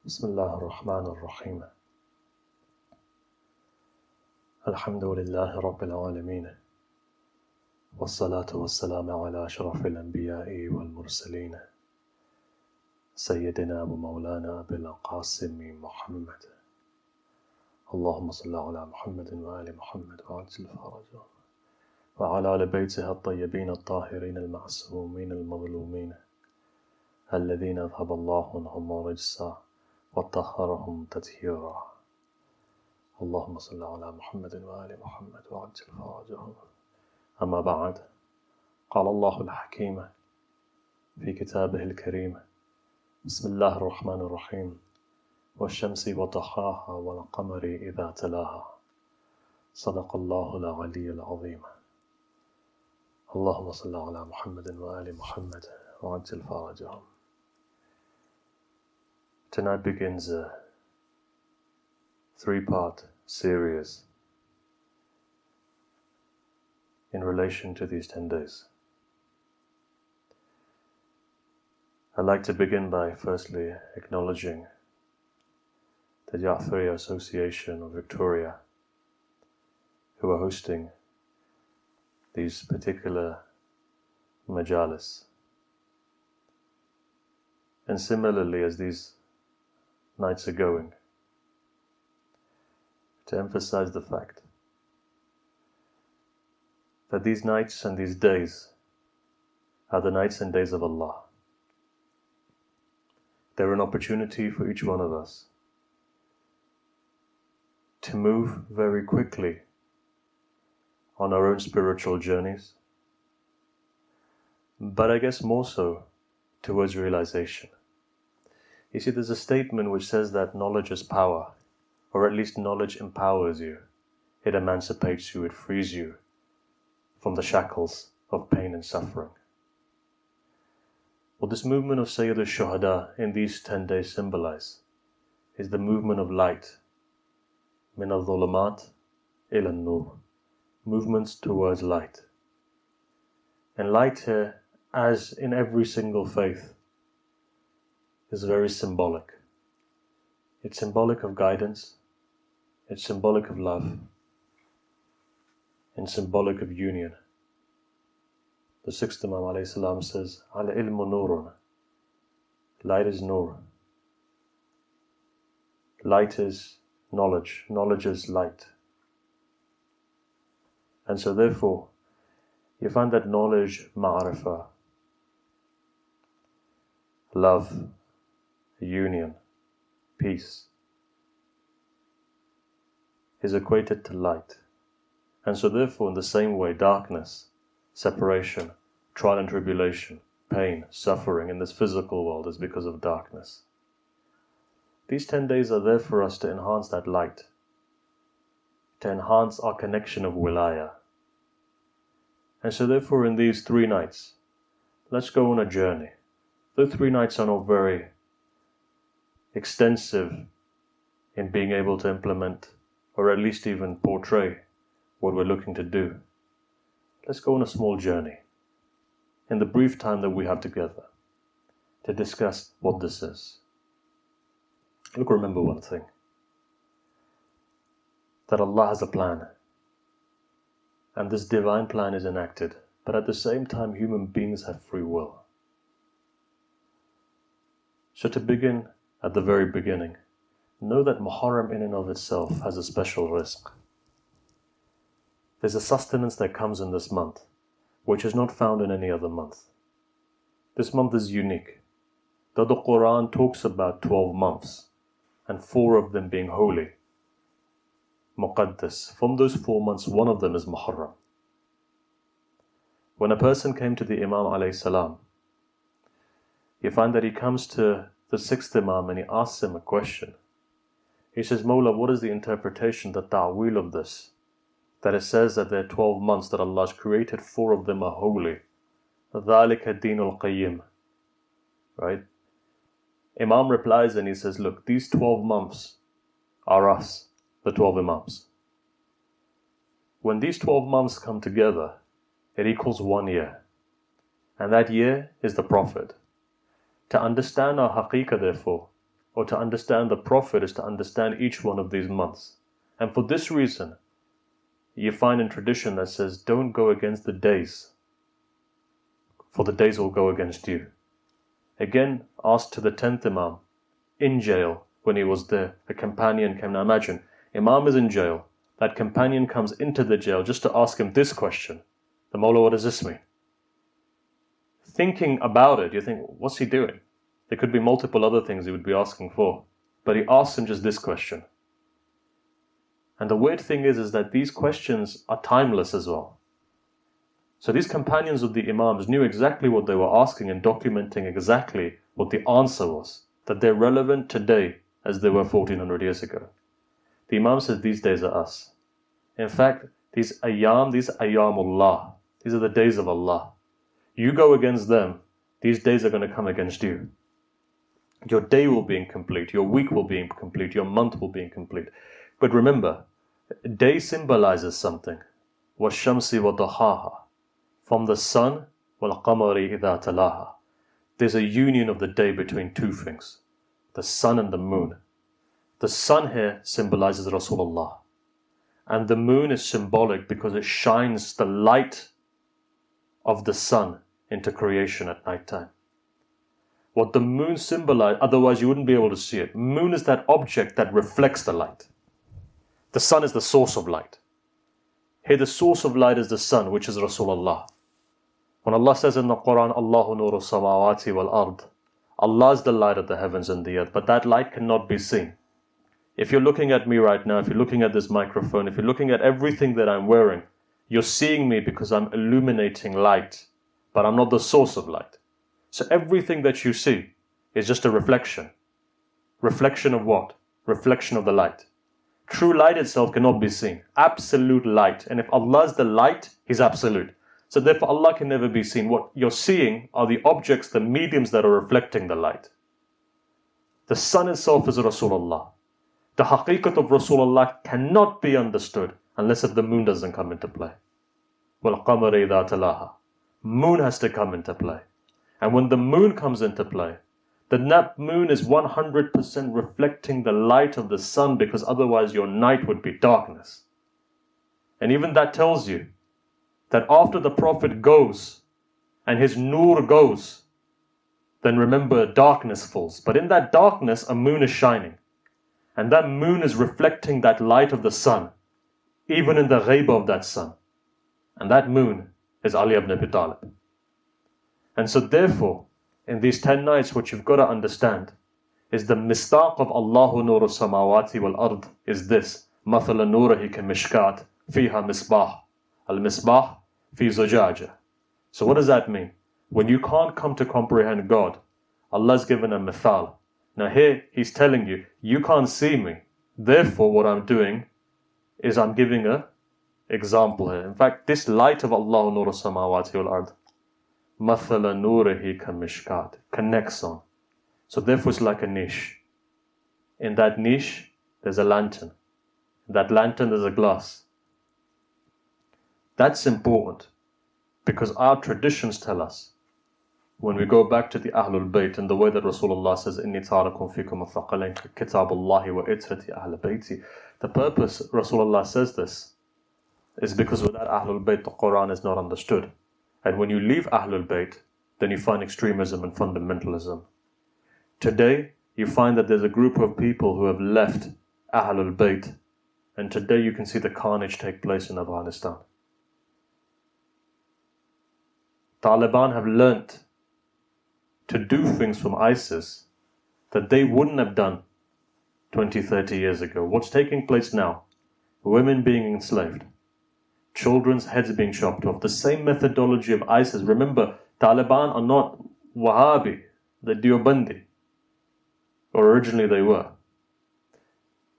بسم الله الرحمن الرحيم الحمد لله رب العالمين والصلاة والسلام على أشرف الأنبياء والمرسلين سيدنا ومولانا أبي القاسم محمد اللهم صل على محمد وآل محمد وعجل فرجهم وعلى آل بيته الطيبين الطاهرين المعصومين المظلومين الذين أذهب الله عنهم الرجس وطهرهم تطهيرا اللهم صل على محمد وآل محمد وعجل فرجهم أما بعد قال الله الحكيم في كتابه الكريم بسم الله الرحمن الرحيم والشمس وضحاها والقمر إذا تلاها صدق الله العلي العظيم اللهم صل على محمد وآل محمد وعجل فرجهم. Tonight begins a three-part series in relation to these 10 days. I'd like to begin by firstly acknowledging the Ja'fari Association of Victoria, who are hosting these particular majalis. And similarly, as these nights are going, to emphasize the fact that these nights and these days are the nights and days of Allah. They're an opportunity for each one of us to move very quickly on our own spiritual journeys, but I guess more so towards realization. You see, there's a statement which says that knowledge is power, or at least knowledge empowers you. It emancipates you, it frees you from the shackles of pain and suffering. What this movement of Sayyid al-Shuhada in these 10 days symbolize is the movement of light, min al-dhulumat ila an-nur, movements towards light. And light here, as in every single faith, is very symbolic. It's symbolic of guidance, it's symbolic of love, and symbolic of union. The sixth Imam alayhi salam says, Al-ilmu nurun, light is nur. Light is knowledge, knowledge is light. And so therefore, you find that knowledge, ma'arifah, love, union, peace, is equated to light. And so therefore, in the same way, darkness, separation, trial and tribulation, pain, suffering in this physical world is because of darkness. These 10 days are there for us to enhance that light, to enhance our connection of wilaya. And so therefore, in these 3 nights, let's go on a journey. The 3 nights are not very extensive in being able to implement, or at least even portray, what we're looking to do. Let's go on a small journey, in the brief time that we have together, to discuss what this is. Look, remember one thing, that Allah has a plan, and this divine plan is enacted, but at the same time human beings have free will. So to begin at the very beginning, know that Muharram in and of itself has a special rizq. There's a sustenance that comes in this month, which is not found in any other month. This month is unique. Though the Quran talks about 12 months, and 4 of them being holy, Muqaddas, from those 4 months, one of them is Muharram. When a person came to the Imam alayhi salam, you find that he comes to the 6th Imam and he asks him a question. He says, Mawla, what is the interpretation, the ta'wil of this? That it says that there are 12 months that Allah has created, 4 of them are holy. ذَلِكَ الدِّينُ الْقَيِّمُ. Right? Imam replies and he says, look, these 12 months are us, the 12 Imams. When these 12 months come together, it equals 1 year. And that year is the Prophet. To understand our haqiqah, therefore, or to understand the Prophet is to understand each one of these months. And for this reason, you find in tradition that says, don't go against the days, for the days will go against you. Again, asked to the 10th Imam, in jail, when he was there, a companion came. Now imagine, Imam is in jail, that companion comes into the jail just to ask him this question. The Mawla, what does this mean? Thinking about it, you think, what's he doing? There could be multiple other things he would be asking for. But he asks him just this question. And the weird thing is that these questions are timeless as well. So these companions of the Imams knew exactly what they were asking and documenting exactly what the answer was. That they're relevant today as they were 1400 years ago. The Imam says these days are us. In fact, these ayyamullah, these are the days of Allah. You go against them, these days are going to come against you. Your day will be incomplete, your week will be incomplete, your month will be incomplete. But remember, day symbolizes something. وَالشَّمْسِ وَضُحَاهَا, from the sun, وَالْقَمَرِ إِذَا تَلَاهَا. There's a union of the day between two things, the sun and the moon. The sun here symbolizes Rasulullah. And the moon is symbolic because it shines the light of the sun into creation at night time. What the moon symbolizes, otherwise you wouldn't be able to see it. Moon is that object that reflects the light. The sun is the source of light. Here the source of light is the sun, which is Rasulullah. When Allah says in the Quran, Allahu nuru samawati wal ard, Allah is the light of the heavens and the earth, but that light cannot be seen. If you're looking at me right now, if you're looking at this microphone, if you're looking at everything that I'm wearing, you're seeing me because I'm illuminating light, but I'm not the source of light. So everything that you see is just a reflection. Reflection of what? Reflection of the light. True light itself cannot be seen. Absolute light. And if Allah is the light, He's absolute. So therefore Allah can never be seen. What you're seeing are the objects, the mediums that are reflecting the light. The sun itself is Rasulullah. The haqiqat of Rasulullah cannot be understood unless if the moon doesn't come into play. وَالْقَمَرِ إِذَا تَلَاهَا. Moon has to come into play. And when the moon comes into play, then that moon is 100% reflecting the light of the sun, because otherwise your night would be darkness. And even that tells you that after the Prophet goes and his nur goes, then remember darkness falls. But in that darkness a moon is shining. And that moon is reflecting that light of the sun, even in the ghaiba of that sun. And that moon is Ali ibn Abi Talib. And so therefore, in these 10 nights, what you've got to understand is the mistaq of Allahu nuru samawati wal ard is this. مَثَلَ نُورِهِ كَمِشْكَاتٍ فِيهَا مِصْبَاحٌ الْمِصْبَاح فِي زُجَاجَةٍ. So what does that mean? When you can't come to comprehend God, Allah's given a mithal. Now here, He's telling you, you can't see me. Therefore, what I'm doing is I'm giving a example here. In fact, this light of Allah nuru samawati wal ard, مَثَلَ نُورِهِ كَمِشْكَاتٍ, connects on. So therefore it's like a niche. In that niche, there's a lantern. In that lantern, there's a glass. That's important because our traditions tell us, when we go back to the Ahlul Bayt and the way that Rasulullah says, إِنِّي تَارَكُمْ فِيكُمْ الثَّقَلَيْنِ كِتَابُ اللَّهِ وَإِتْرَةِ أَهْلِ بَيْتِ. The purpose Rasulullah says this is because without Ahlul Bayt, the Quran is not understood. And when you leave Ahlul Bayt, then you find extremism and fundamentalism. Today, you find that there's a group of people who have left Ahlul Bayt, and today you can see the carnage take place in Afghanistan. Taliban have learnt to do things from ISIS that they wouldn't have done 20, 30 years ago. What's taking place now? Women being enslaved, children's heads being chopped off. The same methodology of ISIS. Remember, Taliban are not Wahhabi, they're Deobandi. Or originally they were.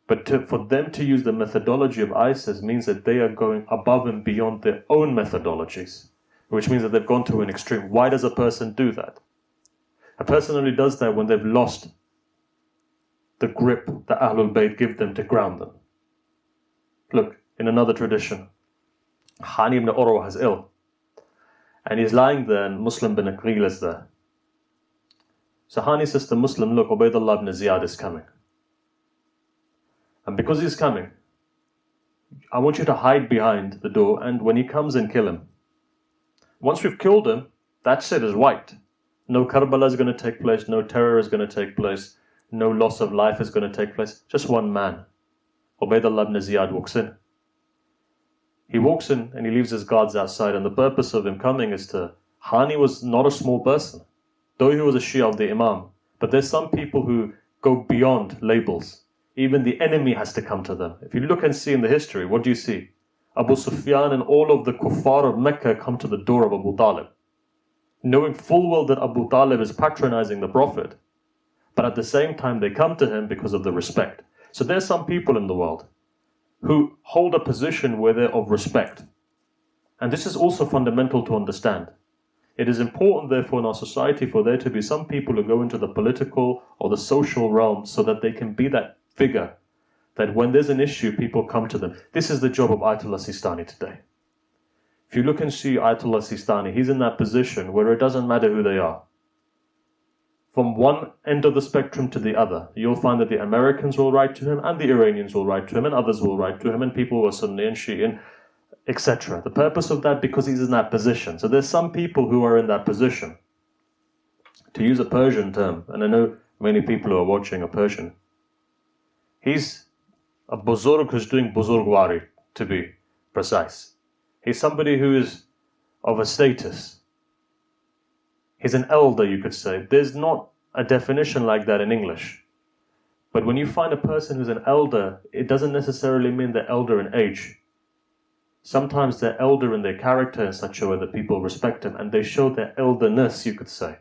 But for them to use the methodology of ISIS means that they are going above and beyond their own methodologies, which means that they've gone to an extreme. Why does a person do that? A person only does that when they've lost the grip that Ahlul Bayt give them to ground them. Look, in another tradition, Hani ibn Urwa is ill, and he's lying there, and Muslim bin Aqil is there. So Hani says to Muslim, look, Ubaydullah ibn Ziyad is coming. And because he's coming, I want you to hide behind the door, and when he comes in, kill him. Once we've killed him, that's it, is white. No Karbala is going to take place, no terror is going to take place, no loss of life is going to take place. Just one man. Ubaydullah ibn Ziyad walks in. He walks in and he leaves his guards outside, and the purpose of him coming is to... Hani was not a small person, though he was a Shia of the Imam. But there's some people who go beyond labels. Even the enemy has to come to them. If you look and see in the history, what do you see? Abu Sufyan and all of the kuffar of Mecca come to the door of Abu Talib, knowing full well that Abu Talib is patronizing the Prophet. But at the same time, they come to him because of the respect. So there's some people in the world who hold a position where they're of respect. And this is also fundamental to understand. It is important, therefore, in our society for there to be some people who go into the political or the social realm so that they can be that figure, that when there's an issue, people come to them. This is the job of Ayatollah Sistani today. If you look and see Ayatollah Sistani, he's in that position where it doesn't matter who they are. From one end of the spectrum to the other, you'll find that the Americans will write to him, and the Iranians will write to him, and others will write to him, and people who are Sunni and Shiite, etc. The purpose of that, because he's in that position. So there's some people who are in that position. To use a Persian term, and I know many people who are watching are Persian, he's a buzurg who's doing buzurgwari, to be precise. He's somebody who is of a status. He's an elder, you could say. There's not a definition like that in English. But when you find a person who's an elder, it doesn't necessarily mean they're elder in age. Sometimes they're elder in their character in such a way that people respect them, and they show their elderness, you could say.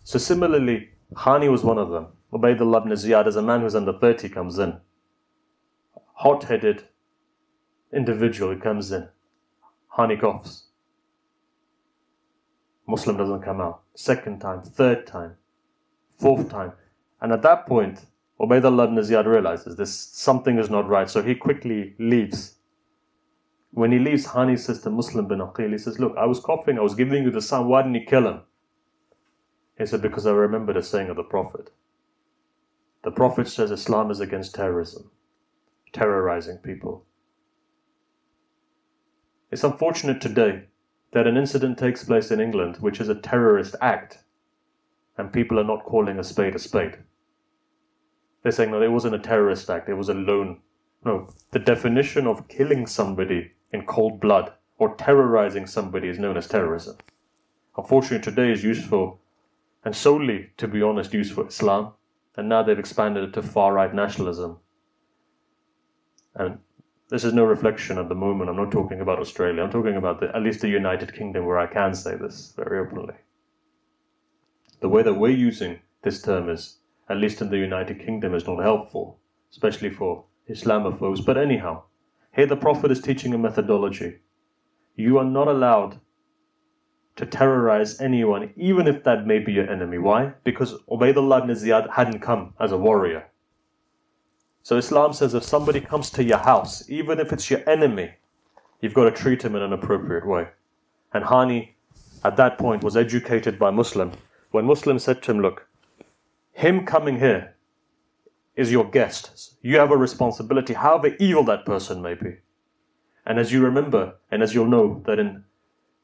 So similarly, Hani was one of them. Ubaydullah ibn Ziyad, as a man who's under 30, comes in. Hot-headed individual who comes in. Hani coughs. Muslim doesn't come out. Second time, third time, fourth time. And at that point, Ubaydullah ibn Ziyad realizes this, something is not right, so he quickly leaves. When he leaves, Hani says to Muslim bin Aqil, he says, look, I was coughing, I was giving you the sign, why didn't you kill him? He said, because I remembered a saying of the Prophet. The Prophet says Islam is against terrorism, terrorizing people. It's unfortunate today that an incident takes place in England which is a terrorist act, and people are not calling a spade a spade. They're saying, no, it wasn't a terrorist act, it was a lone. No, the definition of killing somebody in cold blood or terrorizing somebody is known as terrorism. Unfortunately, today is used for, and solely, to be honest, used for Islam, and now they've expanded it to far-right nationalism. And this is no reflection at the moment. I'm not talking about Australia. I'm talking about at least the United Kingdom, where I can say this very openly. The way that we're using this term is, at least in the United Kingdom, is not helpful, especially for Islamophobes. But anyhow, here the Prophet is teaching a methodology. You are not allowed to terrorize anyone, even if that may be your enemy. Why? Because Ubaydullah ibn Ziyad hadn't come as a warrior. So Islam says if somebody comes to your house, even if it's your enemy, you've got to treat him in an appropriate way. And Hani, at that point, was educated by Muslim. When Muslim said to him, look, him coming here is your guest. You have a responsibility, however evil that person may be. And as you remember, and as you'll know, that in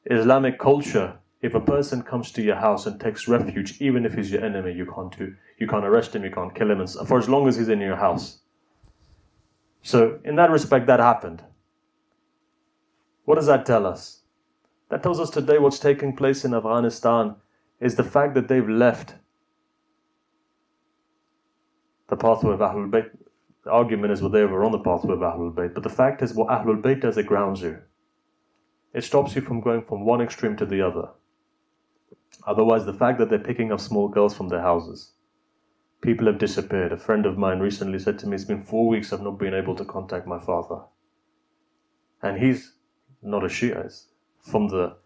Islamic culture, if a person comes to your house and takes refuge, even if he's your enemy, you can't arrest him, you can't kill him, and for as long as he's in your house. So in that respect, that happened. What does that tell us? That tells us today what's taking place in Afghanistan is the fact that they've left the pathway of Ahlul Bayt. The argument is, well, they were on the pathway of Ahlul Bayt. But the fact is, what Ahlul Bayt does, it grounds you. It stops you from going from one extreme to the other. Otherwise, the fact that they're picking up small girls from their houses. People have disappeared. A friend of mine recently said to me, it's been 4 weeks I've not been able to contact my father. And he's not a Shia, he's from the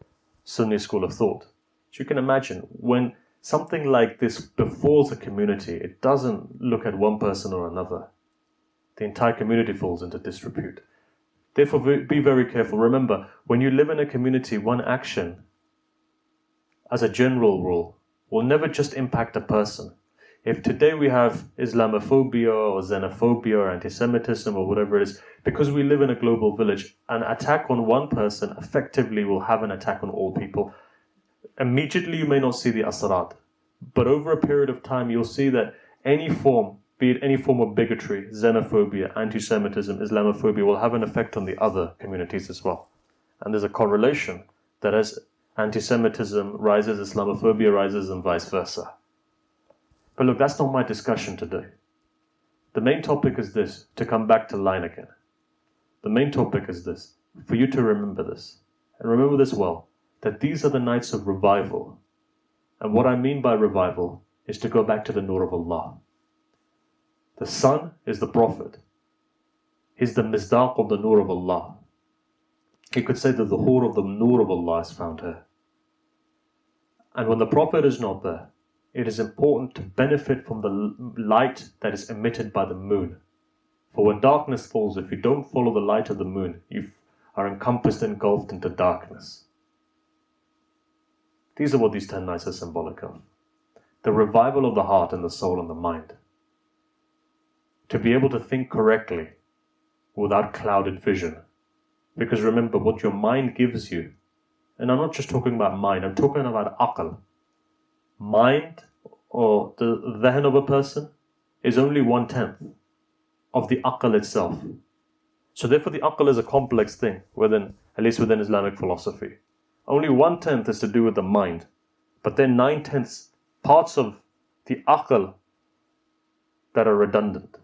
Sunni school of thought. So you can imagine, when something like this befalls a community, it doesn't look at one person or another. The entire community falls into disrepute. Therefore, be very careful. Remember, when you live in a community, one action, as a general rule, will never just impact a person. If today we have Islamophobia or xenophobia or anti-Semitism or whatever it is, because we live in a global village, an attack on one person effectively will have an attack on all people. Immediately you may not see the asrat, but over a period of time you'll see that any form, be it any form of bigotry, xenophobia, anti-Semitism, Islamophobia, will have an effect on the other communities as well. And there's a correlation that as anti-Semitism rises, Islamophobia rises, and vice versa. But look, that's not my discussion today. The main topic is this, to come back to line again. The main topic is this, for you to remember this, and remember this well, that these are the nights of revival. And what I mean by revival is to go back to the Nur of Allah. The sun is the Prophet. He's the misdaq of the Nur of Allah. You could say that the Dhuhur of the Nur of Allah is found here. And when the Prophet is not there, it is important to benefit from the light that is emitted by the moon. For when darkness falls, if you don't follow the light of the moon, you are encompassed, engulfed into darkness. These are what these 10 nights are symbolic of. The revival of the heart and the soul and the mind. To be able to think correctly without clouded vision. Because remember, what your mind gives you, and I'm not just talking about mind, I'm talking about aql. Mind, or the dhahn of a person, is only 1/10 of the aql itself. So therefore the aql is a complex thing, at least within Islamic philosophy. Only 1/10 is to do with the mind, but then 9/10 parts of the aql that are redundant.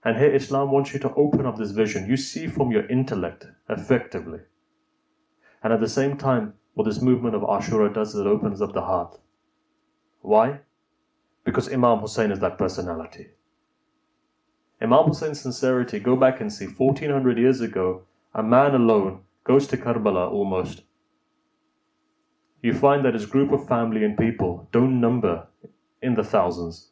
And here Islam wants you to open up this vision. You see from your intellect, effectively. And at the same time, what this movement of Ashura does is it opens up the heart. Why? Because Imam Hussein is that personality. Imam Hussein's sincerity, go back and see, 1400 years ago, a man alone goes to Karbala almost. You find that his group of family and people don't number in the thousands.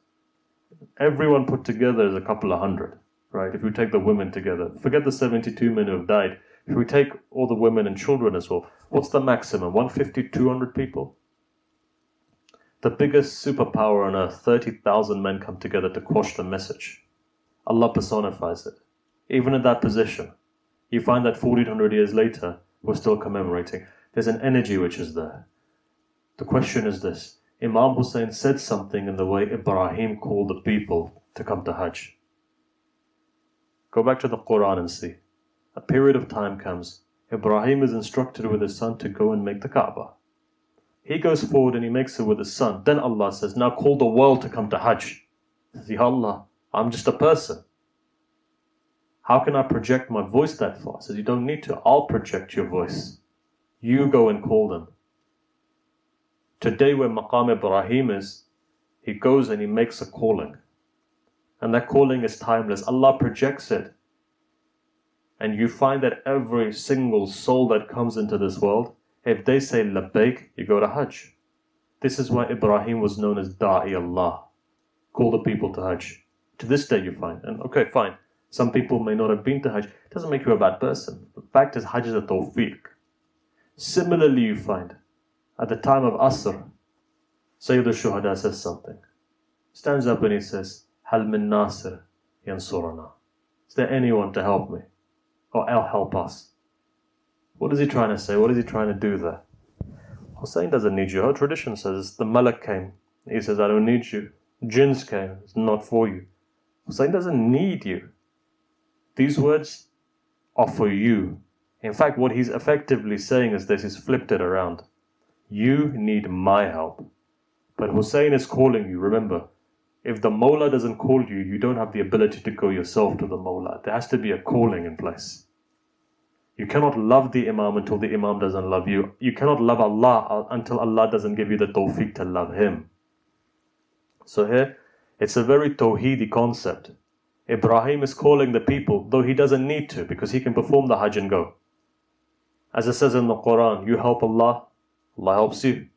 Everyone put together is a couple of hundred, right? If we take the women together, forget the 72 men who have died. If we take all the women and children as well, what's the maximum? 150, 200 people? The biggest superpower on earth, 30,000 men come together to quash the message. Allah personifies it. Even in that position, you find that 1400 years later, we're still commemorating. There's an energy which is there. The question is this. Imam Hussein said something in the way Ibrahim called the people to come to Hajj. Go back to the Quran and see. A period of time comes. Ibrahim is instructed with his son to go and make the Kaaba. He goes forward and he makes it with his son. Then Allah says, now call the world to come to Hajj. He says, Ya Allah, I'm just a person. How can I project my voice that far? He says, you don't need to. I'll project your voice. You go and call them. Today where Maqam Ibrahim is, he goes and he makes a calling. And that calling is timeless. Allah projects it. And you find that every single soul that comes into this world, if they say labbaik, you go to Hajj. This is why Ibrahim was known as Da'i Allah. Call the people to Hajj. To this day you find. And okay, fine. Some people may not have been to Hajj. It doesn't make you a bad person. The fact is Hajj is a tawfiq. Similarly you find, at the time of Asr, Sayyid al-Shuhada says something. Stands up and he says, Hal min nasir yansurana. Is there anyone to help me? Or help us? What is he trying to say? What is he trying to do there? Hussein doesn't need you. Our tradition says the Malak came. He says, I don't need you. Jinns came. It's not for you. Hussein doesn't need you. These words are for you. In fact, what he's effectively saying is this. He's flipped it around. You need my help. But Hussein is calling you. Remember, if the Mawla doesn't call you, you don't have the ability to go yourself to the Mawla. There has to be a calling in place. You cannot love the Imam until the Imam doesn't love you. You cannot love Allah until Allah doesn't give you the tawfiq to love Him. So here, it's a very tawheedi concept. Ibrahim is calling the people, though he doesn't need to, because he can perform the Hajj and go. As it says in the Quran, you help Allah, Allah helps you.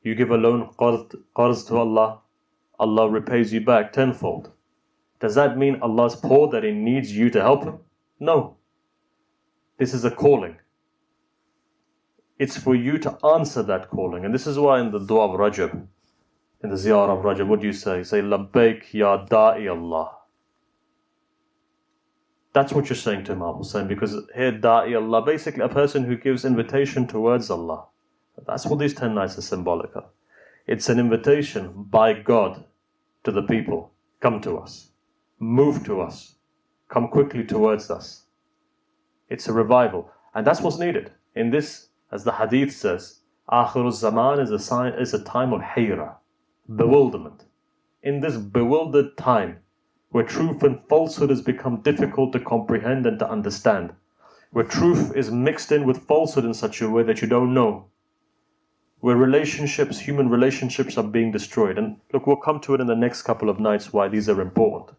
You give a loan, qarz to Allah, Allah repays you back tenfold. Does that mean Allah's poor that He needs you to help Him? No. This is a calling. It's for you to answer that calling. And this is why in the dua of Rajab, in the ziyarah of Rajab, what do you say? You say, Labbaik ya da'i Allah. That's what you're saying to Imam Hussein, because here da'i Allah, basically a person who gives invitation towards Allah. That's what these 10 nights are symbolic of. It's an invitation by God to the people. Come to us. Move to us. Come quickly towards us. It's a revival. And that's what's needed. In this, as the hadith says, Akhirul Zaman is a time of hayra, bewilderment. In this bewildered time, where truth and falsehood has become difficult to comprehend and to understand, where truth is mixed in with falsehood in such a way that you don't know, where relationships, human relationships are being destroyed. And look, we'll come to it in the next couple of nights why these are important.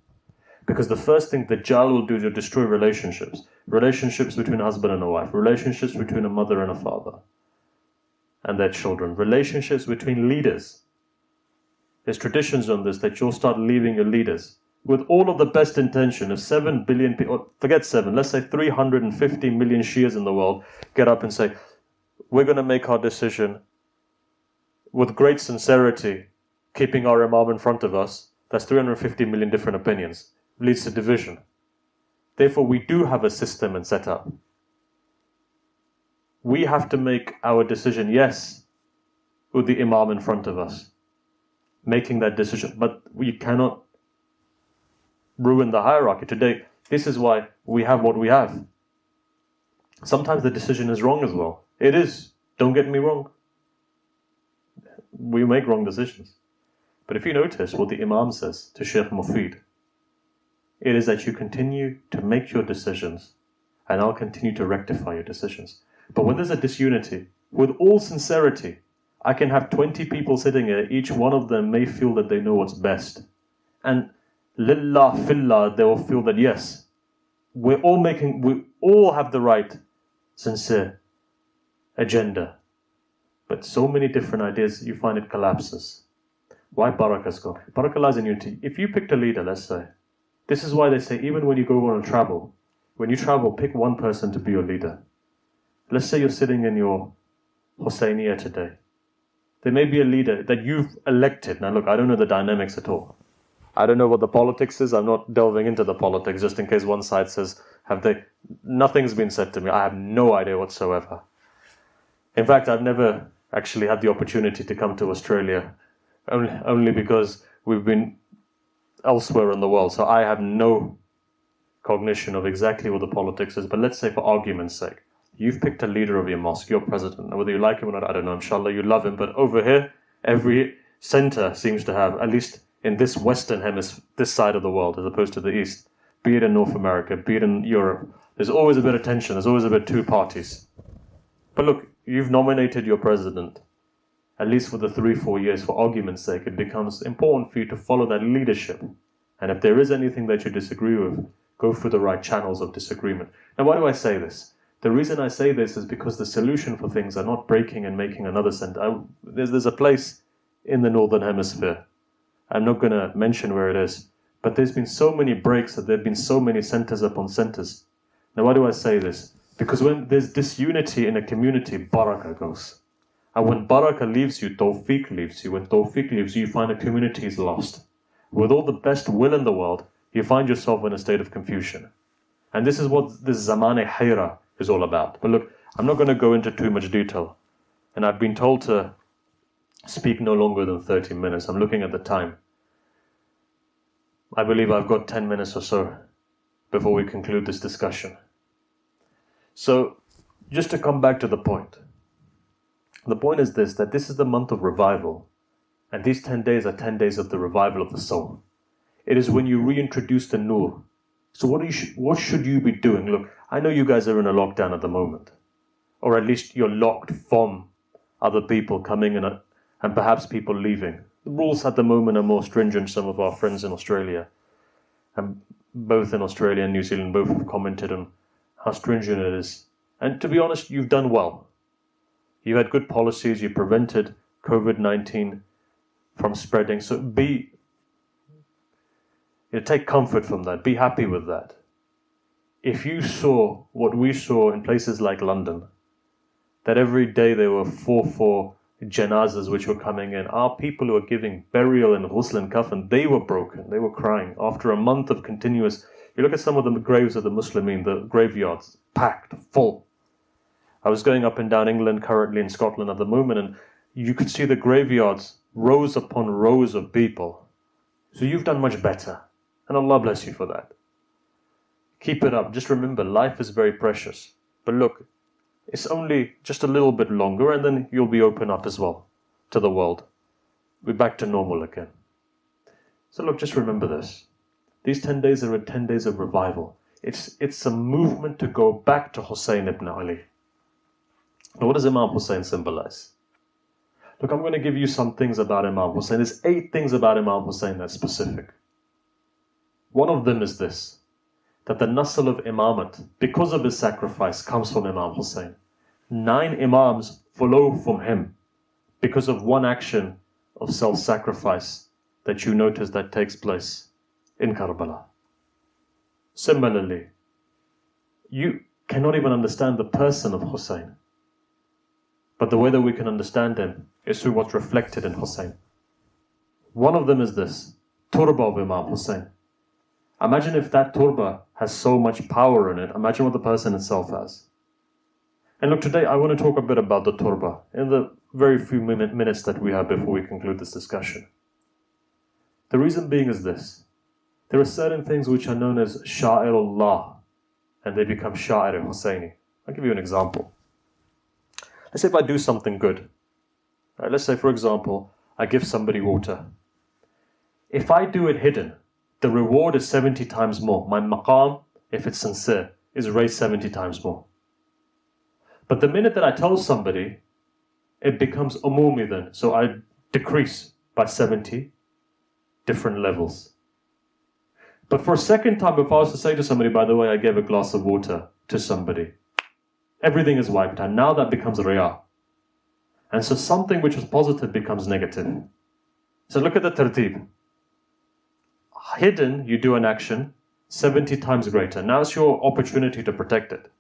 Because the first thing that Dajjal will do is to destroy relationships. Relationships between a husband and a wife. Relationships between a mother and a father and their children. Relationships between leaders. There's traditions on this that you'll start leaving your leaders with all of the best intention. If 7 billion people, forget 7, let's say 350 million Shias in the world get up and say, we're going to make our decision with great sincerity, keeping our Imam in front of us. That's 350 million different opinions. Leads to division. Therefore, we do have a system and setup. We have to make our decision, yes, with the Imam in front of us, making that decision. But we cannot ruin the hierarchy. Today, this is why we have what we have. Sometimes the decision is wrong as well. It is. Don't get me wrong. We make wrong decisions. But if you notice what the Imam says to Sheikh Mufid, it is that you continue to make your decisions and I'll continue to rectify your decisions. But when there's a disunity, with all sincerity, I can have 20 people sitting here, each one of them may feel that they know what's best. And lillah fillah, they will feel that yes, we all have the right, sincere agenda. But so many different ideas, you find it collapses. Why barakah's gone? Barakah lies in unity. If you picked a leader, let's say, this is why they say even when you go on a travel, when you travel, pick one person to be your leader. Let's say you're sitting in your Husseiniya today. There may be a leader that you've elected. Now look, I don't know the dynamics at all. I don't know what the politics is. I'm not delving into the politics just in case one side says, nothing's been said to me. I have no idea whatsoever. In fact, I've never actually had the opportunity to come to Australia, only because we've been elsewhere in the world. So I have no cognition of exactly what the politics is. But let's say for argument's sake, you've picked a leader of your mosque, your president. Now, whether you like him or not, I don't know. Inshallah, you love him. But over here, every center seems to have, at least in this Western hemisphere, this side of the world, as opposed to the East, be it in North America, be it in Europe, there's always a bit of tension. There's always a bit of two parties. But look, you've nominated your president, at least for the 3-4 years, for argument's sake. It becomes important for you to follow that leadership. And if there is anything that you disagree with, go through the right channels of disagreement. Now, why do I say this? The reason I say this is because the solution for things are not breaking and making another center. There's a place in the Northern Hemisphere. I'm not going to mention where it is. But there's been so many breaks that there have been so many centers upon centers. Now, why do I say this? Because when there's disunity in a community, barakah goes. And when barakah leaves you, tawfiq leaves you. When tawfiq leaves you, you find a community is lost. With all the best will in the world, you find yourself in a state of confusion. And this is what this zamane hayra is all about. But look, I'm not going to go into too much detail. And I've been told to speak no longer than 30 minutes. I'm looking at the time. I believe I've got 10 minutes or so before we conclude this discussion. So, just to come back to the point. The point is this, that this is the month of revival. And these 10 days are 10 days of the revival of the soul. It is when you reintroduce the nur. So what should you be doing? Look, I know you guys are in a lockdown at the moment. Or at least you're locked from other people coming in and perhaps people leaving. The rules at the moment are more stringent. Some of our friends in Australia, and both in Australia and New Zealand, both have commented on how stringent it is. And to be honest, you've done well. You had good policies. You prevented COVID-19 from spreading. So take comfort from that. Be happy with that. If you saw what we saw in places like London, that every day there were four janazas which were coming in. Our people who were giving burial and ghusl and kafan, they were broken, they were crying. After a month of continuous, you look at some of the graves of the Muslimin, the graveyards, packed, full. I was going up and down England, currently in Scotland at the moment, and you could see the graveyards, rows upon rows of people. So you've done much better, and Allah bless you for that. Keep it up. Just remember, life is very precious. But look, it's only just a little bit longer, and then you'll be open up as well to the world. We're back to normal again. So look, just remember this. These 10 days are 10 days of revival. It's a movement to go back to Hussein ibn Ali. Now, what does Imam Hussein symbolize? Look, I'm going to give you some things about Imam Hussein. There's 8 things about Imam Hussein that's specific. One of them is this, that the nasl of imamat, because of his sacrifice, comes from Imam Hussein. 9 imams follow from him because of one action of self-sacrifice that you notice that takes place in Karbala. Similarly, you cannot even understand the person of Hussein, but the way that we can understand him is through what's reflected in Hussein. One of them is this, turba of Imam Hussein. Imagine if that turba has so much power in it. Imagine what the person itself has. And look, today I want to talk a bit about the turba in the very few minutes that we have before we conclude this discussion. The reason being is this. There are certain things which are known as Sha'irullah, and they become Sha'ir Husseini. I'll give you an example. Let's say if I do something good. Right, let's say, for example, I give somebody water. If I do it hidden, the reward is 70 times more. My maqam, if it's sincere, is raised 70 times more. But the minute that I tell somebody, it becomes umumi then. So I decrease by 70 different levels. But for a second time, if I was to say to somebody, by the way, I gave a glass of water to somebody, everything is wiped out. Now that becomes riyah. And so something which was positive becomes negative. So look at the tartib. Hidden, you do an action 70 times greater. Now it's your opportunity to protect it.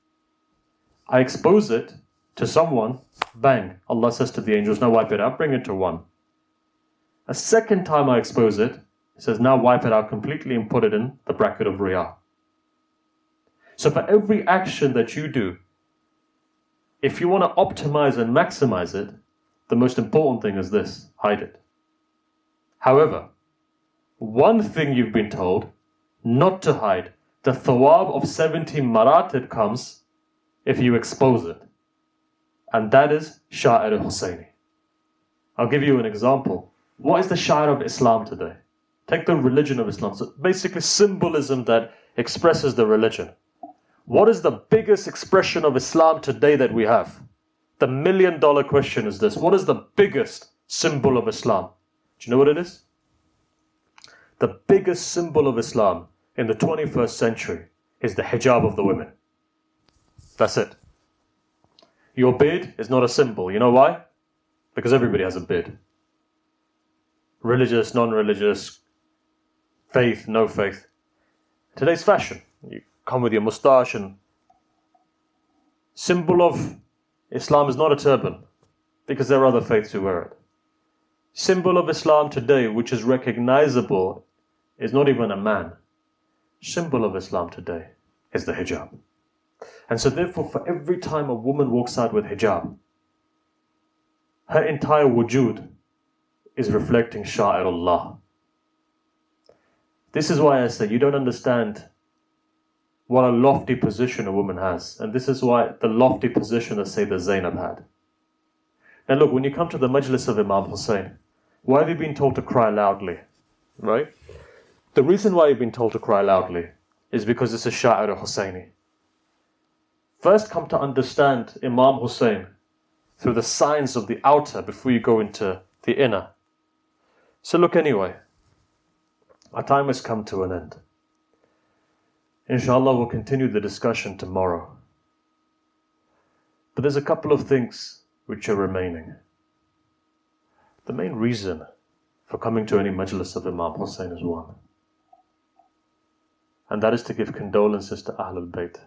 I expose it to someone, bang, Allah says to the angels, now wipe it out, bring it to 1. A second time I expose it, He says, now wipe it out completely and put it in the bracket of riyah. So for every action that you do, if you want to optimize and maximize it, the most important thing is this, hide it. However, one thing you've been told not to hide, the thawab of 70 maratib comes if you expose it. And that is Sha'ir Husseini. I'll give you an example. What is the Sha'ir of Islam today? Take the religion of Islam. So basically symbolism that expresses the religion. What is the biggest expression of Islam today that we have? The $1 million question is this. What is the biggest symbol of Islam? Do you know what it is? The biggest symbol of Islam in the 21st century is the hijab of the women. That's it. Your beard is not a symbol. You know why? Because everybody has a beard. Religious, non-religious, faith, no faith. Today's fashion. You come with your moustache and... Symbol of Islam is not a turban, because there are other faiths who wear it. Symbol of Islam today, which is recognizable, is not even a man. Symbol of Islam today is the hijab. And so therefore, for every time a woman walks out with hijab, her entire wujud is reflecting Sha'irullah. This is why I say you don't understand what a lofty position a woman has. And this is why the lofty position that Sayyidah Zainab had. Now look, when you come to the majlis of Imam Hussein, why have you been told to cry loudly? Right? The reason why you've been told to cry loudly is because it's a Sha'ir Husseini. First come to understand Imam Hussein through the signs of the outer before you go into the inner. So look anyway, our time has come to an end. Inshallah, we'll continue the discussion tomorrow. But there's a couple of things which are remaining. The main reason for coming to any majlis of Imam Hussein is one. And that is to give condolences to Ahlul Bayt.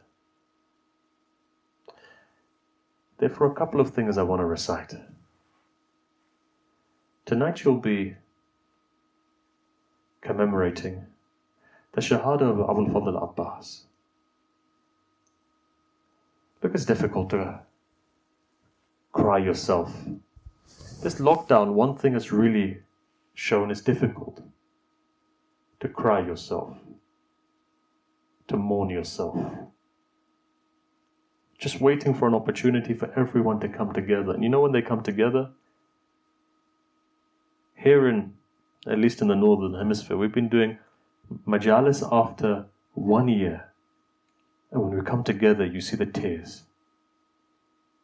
Therefore, a couple of things I want to recite. Tonight you'll be commemorating the Shahada of Abul Fadl Abbas. Look, it's difficult to cry yourself. This lockdown, one thing has really shown it's difficult to cry yourself, to mourn yourself. Just waiting for an opportunity for everyone to come together. And you know when they come together? Here at least in the Northern Hemisphere, we've been doing majalis after 1 year. And when we come together, you see the tears.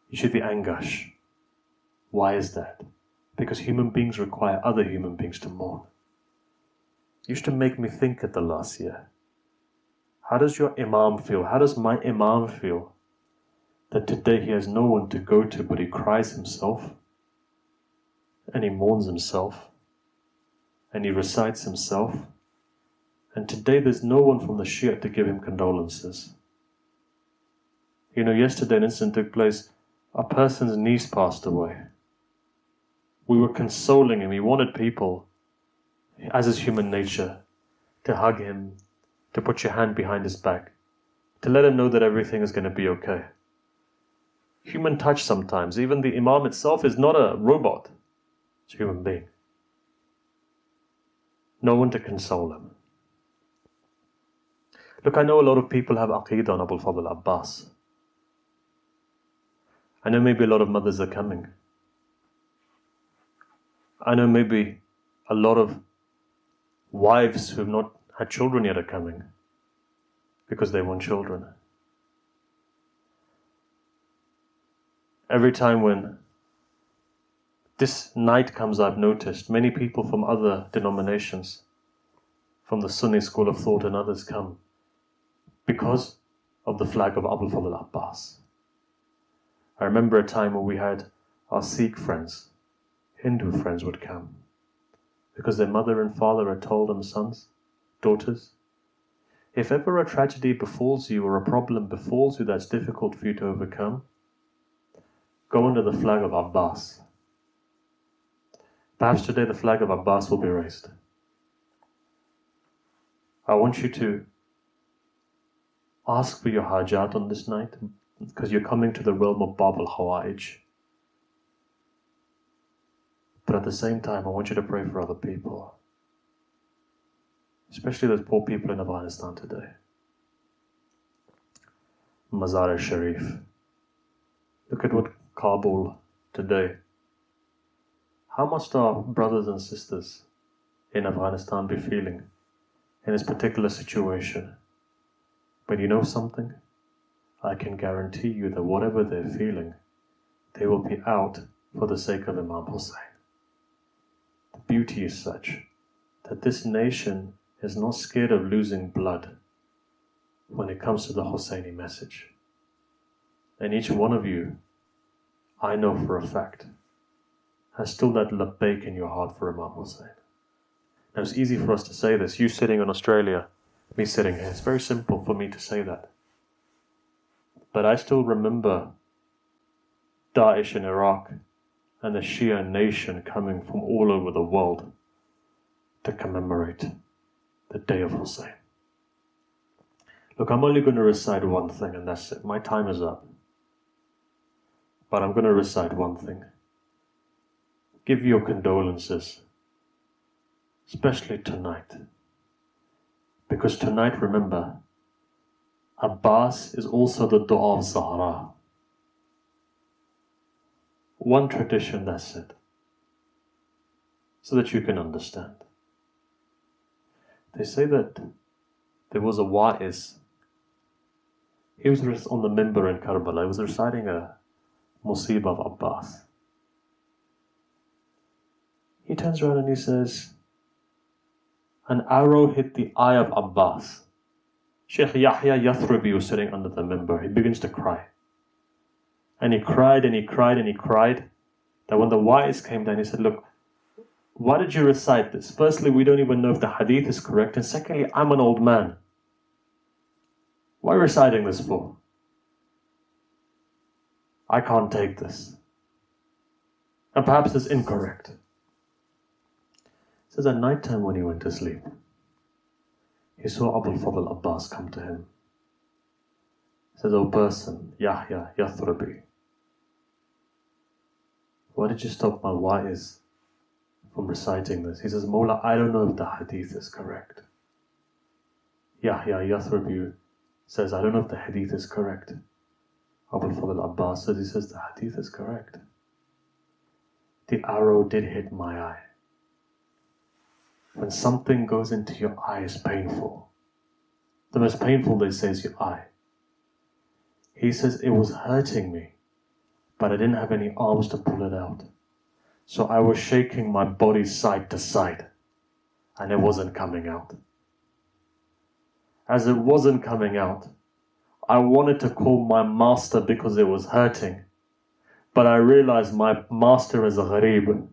You see the anguish. Why is that? Because human beings require other human beings to mourn. It used to make me think at the last year. How does your Imam feel? How does my Imam feel that today he has no one to go to, but he cries himself, and he mourns himself, and he recites himself, and today there's no one from the Shia to give him condolences. You know, yesterday an incident took place. A person's niece passed away. We were consoling him. He wanted people, as is human nature, to hug him, to put your hand behind his back, to let him know that everything is going to be okay. Human touch sometimes. Even the Imam itself is not a robot. It's a human being. No one to console him. Look, I know a lot of people have aqeedah on Abul Fadl Abbas. I know maybe a lot of mothers are coming. I know maybe a lot of wives who have not had children yet are coming because they want children. Every time when this night comes, I've noticed many people from other denominations, from the Sunni school of thought and others come because of the flag of Abul Fadl Abbas. I remember a time when we had our Sikh friends, Hindu friends would come because their mother and father had told them, sons, daughters, if ever a tragedy befalls you or a problem befalls you that's difficult for you to overcome, go under the flag of Abbas. Perhaps today the flag of Abbas will be raised. I want you to ask for your hajat on this night, because you're coming to the realm of Bab al-Hawa'ij. But at the same time, I want you to pray for other people, especially those poor people in Afghanistan today. Mazar-e-Sharif. Look at what Kabul today. How must our brothers and sisters in Afghanistan be feeling in this particular situation? But you know something? I can guarantee you that whatever they're feeling, they will be out for the sake of Imam Hussein. The beauty is such that this nation is not scared of losing blood when it comes to the Husseini message. And each one of you, I know for a fact, has still that labbaik in your heart for Imam Hussein. Now it's easy for us to say this, you sitting in Australia, me sitting here. It's very simple for me to say that. But I still remember Daesh in Iraq and the Shia nation coming from all over the world to commemorate the day of Hussein. Look, I'm only going to recite one thing and that's it. My time is up. But I'm going to recite one thing. Give your condolences, especially tonight. Because tonight, remember, Abbas is also the dua of Zahra. One tradition, that's it. So that you can understand. They say that there was a wa'iz. He was on the minbar in Karbala. He was reciting a musibah of Abbas. He turns around and he says, an arrow hit the eye of Abbas. Sheikh Yahya Yathribi was sitting under the minbar. He begins to cry. And he cried and he cried and he cried. That when the wise came down, he said, look, why did you recite this? Firstly, we don't even know if the hadith is correct. And secondly, I'm an old man. Why are you reciting this for? I can't take this. And perhaps it's incorrect. He says at night time when he went to sleep, he saw Abu al-Fadl Abbas come to him. He says, "O person, Yahya, Yathrabi, why did you stop my wa'is from reciting this?" He says, "Mawla, I don't know if the hadith is correct." Yahya Yathrabi says, "I don't know if the hadith is correct." Abu al-Fadl Abbas says, "The hadith is correct. The arrow did hit my eye. When something goes into your eye, it's painful. The most painful, they say, is your eye." He says, "It was hurting me, but I didn't have any arms to pull it out. So I was shaking my body side to side, and it wasn't coming out. As it wasn't coming out, I wanted to call my master because it was hurting, but I realized my master is a gharib,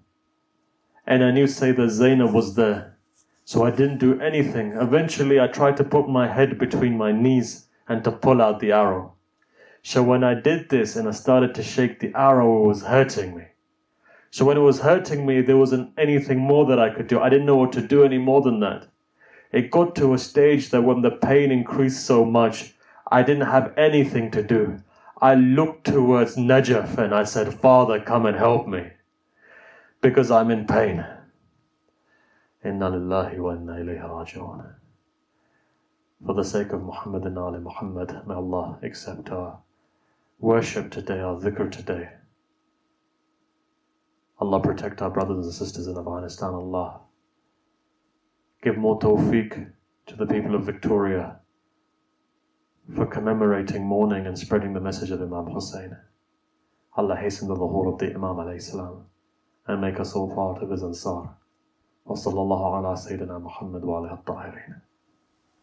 and I knew Sayyidah Zainab was there, so I didn't do anything. Eventually I tried to put my head between my knees and to pull out the arrow. So when I did this and I started to shake the arrow, it was hurting me. So when it was hurting me, there wasn't anything more that I could do. I didn't know what to do any more than that. It got to a stage that when the pain increased so much, I didn't have anything to do. I looked towards Najaf and I said, 'Father, come and help me, because I'm in pain.'" Inna lillahi wa inna ilayhi raji'un. For the sake of Muhammad and Ali Muhammad, may Allah accept our worship today, our dhikr today. Allah protect our brothers and sisters in Afghanistan. Allah give more tawfiq to the people of Victoria for commemorating, mourning and spreading the message of Imam Hussein. Allah hasten the zuhur of the Imam alayhi salam and make us all part of his ansar. Wa sallallahu ala Sayyidina Muhammad wa alihi at-tahirin.